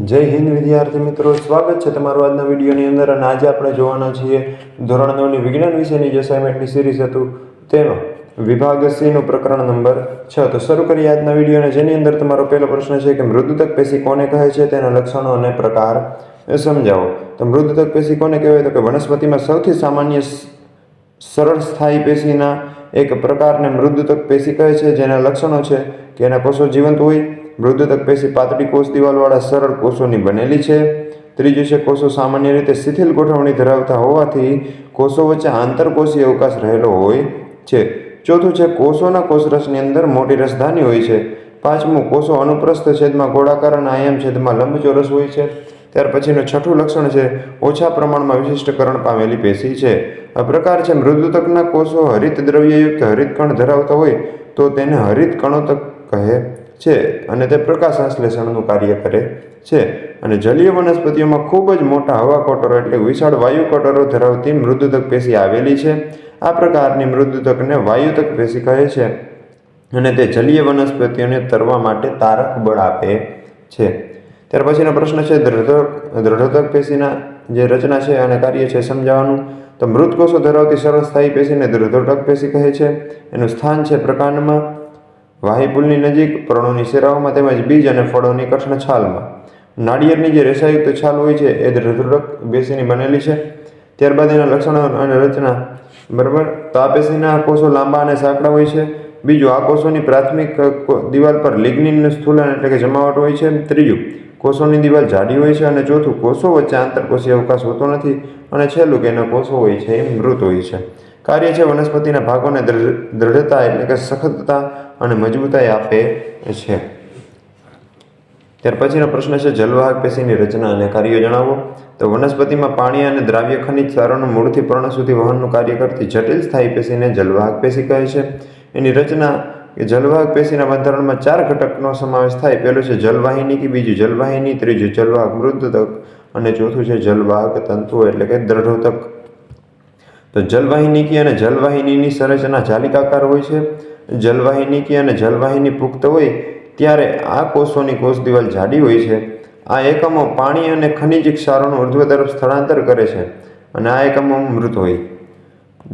જય હિન્દ વિદ્યાર્થી મિત્રો, સ્વાગત છે તમારું આજના વિડીયોની અંદર। અને આજે આપણે જોવાના છીએ ધોરણ 9ની વિજ્ઞાન વિષયની જે અસાઇનમેન્ટની સિરીઝ હતું તેનો વિભાગ સીનું પ્રકરણ નંબર 6। તો શરૂ કરીએ આજના વિડીયોને, જેની અંદર તમારો પહેલો પ્રશ્ન છે કે મૃદુતક પેશી કોને કહે છે, તેના લક્ષણો અને પ્રકાર સમજાવો। તો મૃદુતક પેશી કોને કહેવાય? તો કે વનસ્પતિમાં સૌથી સામાન્ય સરળ સ્થાયી પેશીના એક પ્રકારને મૃદુતક પેશી કહે છે, જેના લક્ષણો છે કે એના કોષો જીવંત હોય, મૃદુતક પેશી પાતળી કોષ દિવાલવાળા સરળ કોષોની બનેલી છે। ત્રીજું છે કોષો સામાન્ય રીતે શિથિલ ગોઠવણી ધરાવતા હોવાથી કોષો વચ્ચે આંતરકોષીય અવકાશ રહેલો હોય છે। ચોથું છે કોષોના કોષરસની અંદર મોટી રસધાની હોય છે। પાંચમું, કોષો અનુપ્રસ્થ છેદમાં ગોળાકાર અને આયામ છેદમાં લંબચોરસ હોય છે। ત્યાર પછીનું છઠ્ઠું લક્ષણ છે ઓછા પ્રમાણમાં વિશિષ્ટકરણ પામેલી પેશી છે। આ પ્રકાર છે મૃદુતકના કોષો હરિત દ્રવ્યયુક્ત હરિતકણ ધરાવતા હોય તો તેને હરિત કણોતક કહે છે અને તે પ્રકાશ સંશ્લેષણનું કાર્ય કરે છે। અને જલીય વનસ્પતિઓમાં ખૂબ જ મોટા હવા કોટરો એટલે વિશાળ વાયુ કોટરો ધરાવતી મૃદુતક પેશી આવેલી છે। આ પ્રકારની મૃદુતકને વાયુતક પેશી કહે છે અને તે જલીય વનસ્પતિઓને તરવા માટે તારક બળ આપે છે। ત્યાર પછીનો પ્રશ્ન છે દૃઢોતક પેશીના જે રચના છે અને કાર્ય છે સમજાવવાનું। તો મૃત કોષો ધરાવતી સરળ સ્થાયી પેશીને દૃઢોતક પેશી કહે છે। એનું સ્થાન છે પ્રકાંડમાં, વાહિપુલની નજીક, પર્ણોની શિરાઓમાં તેમજ બીજ અને ફળોની કઠણ છાલમાં। નાળિયેરની જે રેસાયુક્ત છાલ હોય છે એ દૃઢોતક પેશીની બનેલી છે। ત્યારબાદ એના લક્ષણો અને રચના, બરાબર। તો આ પેશીના કોષો લાંબા અને સાંકડા હોય છે। બીજું, આ કોષોની પ્રાથમિક દિવાલ પર લિગ્નિનનું સ્થૂલન એટલે કે જમાવટ હોય છે। ત્રીજું, કોષોની દિવાલ જાડી હોય છે। અને ચોથું, કોષો વચ્ચે આંતરકોષીય અવકાશ હોતો નથી। અને છેલ્લું કે એના કોષો હોય છે એ મૃત હોય છે। કાર્ય છે વનસ્પતિના ભાગોને દૃઢતા એટલે કે સખતતા અને મજબૂતાઈ આપે છે। ત્યાર પછીનો પ્રશ્ન છે જલવાહક પેશીની રચના અને કાર્યો જણાવો। તો વનસ્પતિમાં પાણી અને દ્રાવ્ય ખનિજ ક્ષારોનું મૂળથી પર્ણ સુધી વહનનું કાર્ય કરતી જટિલ સ્થાયી પેશીને જલવાહક પેશી કહે છે। એની રચના કે જલવાહક પેશીના બંધારણમાં 4 ઘટકનો સમાવેશ થાય। પહેલું છે જલવાહિની, બીજું જલવાહિની, ત્રીજું જલવાહક મૃદુતક અને ચોથું છે જલવાહક તંતુઓ એટલે કે દૃઢોતક। તો જલવાહિની અને જલવાહિનીની સંરચના જાલિકાકાર હોય છે। જલવાહિની અને જલવાહિની પુખ્ત હોય ત્યારે આ કોષોની કોષ દિવાલ જાડી હોય છે। આ એકમો પાણી અને ખનિજ ક્ષારોનું ઉર્ધ્વ તરફ સ્થળાંતર કરે છે અને આ એકમો મૃત હોય।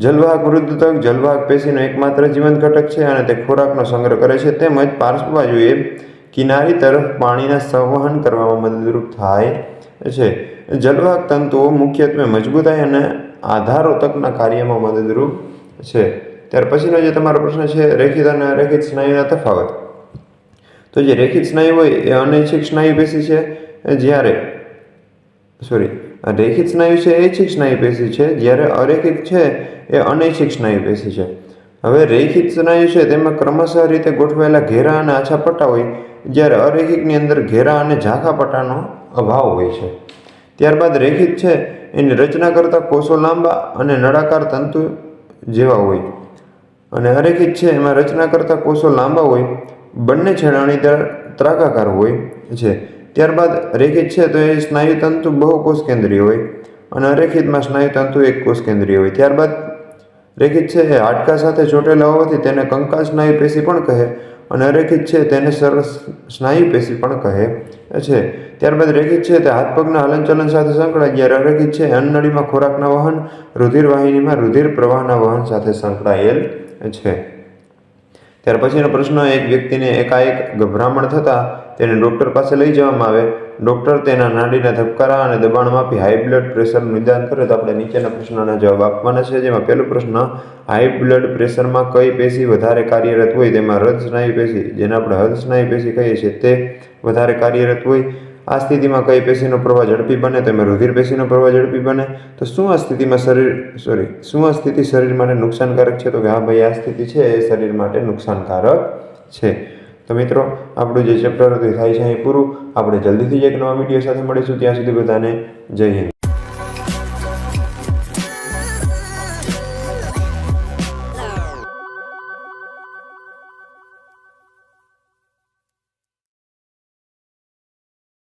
જલવાહક મૃદુતક જલવાહક પેશીનો એકમાત્ર જીવંત ઘટક છે અને તે ખોરાકનો સંગ્રહ કરે છે તેમજ પાર્શ્વ બાજુએ કિનારી તરફ પાણીના સંવહન કરવામાં મદદરૂપ થાય છે। જલવાહક તંતુઓ મુખ્યત્વે મજબૂતાઈ અને આધારોતકના કાર્યમાં મદદરૂપ છે। ત્યાર પછીનો જે તમારો પ્રશ્ન છે રેખિત અને અરેખિત સ્નાયુના તફાવત। તો જે રેખિત સ્નાયુ હોય એ અનૈચ્છિક સ્નાયુ પેશી છે, જ્યારે રેખિત સ્નાયુ છે એ ઐચ્છિક સ્નાયુ પેશી છે, જ્યારે અરેખિત છે એ અનૈચ્છિક સ્નાયુ પેશી છે। હવે રેખિત સ્નાયુ છે તેમાં ક્રમશઃ રીતે ગોઠવાયેલા ઘેરા અને આછા પટ્ટા હોય, જ્યારે અરેખિકની અંદર ઘેરા અને ઝાંખા પટ્ટાનો અભાવ હોય છે। ત્યારબાદ રેખિત છે એની રચના કરતા કોષો લાંબા અને નળાકાર તંતુ જેવા હોય અને અરેખિત છે એમાં રચના કરતા કોષો લાંબા હોય, બંને છેડાણી ત્રાકાકાર હોય છે। ત્યારબાદ રેખિત છે તો એ સ્નાયુ તંતુ બહુકોષ કેન્દ્રીય હોય અને અરેખિતમાં સ્નાયુ તંતુ એક કોષ કેન્દ્રીય હોય। ત્યારબાદ રેખિત છે એ હાડકા સાથે ચોટેલા હોવાથી તેને કંકાલ સ્નાયુ પેશી પણ કહે અને અરેખિત છે તેને સરળ સ્નાયુ પેશી પણ કહે છે। ત્યારબાદ રેખિત છે તે હાથ પગના હલનચલન સાથે સંકળાય, જ્યારે અરેખિત છે અન્નનળીમાં ખોરાકના વહન, રુધિર વાહિનીમાં રુધિર પ્રવાહના વહન સાથે સંકળાયેલ છે। ત્યાર પછીનો પ્રશ્ન, એક વ્યક્તિને એકાએક ગભરામણ થતાં તેને ડૉક્ટર પાસે લઈ જવામાં આવે। ડૉક્ટર તેના નાડીના ધબકારા અને દબાણ માપી હાઈ બ્લડ પ્રેશરનું નિદાન કરે। તો આપણે નીચેના પ્રશ્નોના જવાબ આપવાના છે, જેમાં પહેલો પ્રશ્ન, હાઈ બ્લડ પ્રેશરમાં કઈ પેશી વધારે કાર્યરત હોય? તેમાં હૃદ સ્નાયુ પેશી, જેને આપણે હૃદ સ્નાયુ પેશી કહીએ છીએ, તે વધારે કાર્યરત હોય। આ સ્થિતિમાં કઈ પેશીનો પ્રવાહ ઝડપી બને? તો એમાં રુધિર પેશીનો પ્રવાહ ઝડપી બને। તો શું આ સ્થિતિ શરીર માટે નુકસાનકારક છે? તો કે હા ભાઈ, આ સ્થિતિ છે એ શરીર માટે નુકસાનકારક છે। તો મિત્રો, આપણું જે ચેપ્ટર હતું થાય છે અહીં પૂરું। આપણે જલ્દીથી જ એક નવા વિડીયો સાથે મળીશું। ત્યાં સુધી બધાને જય હિન્દ।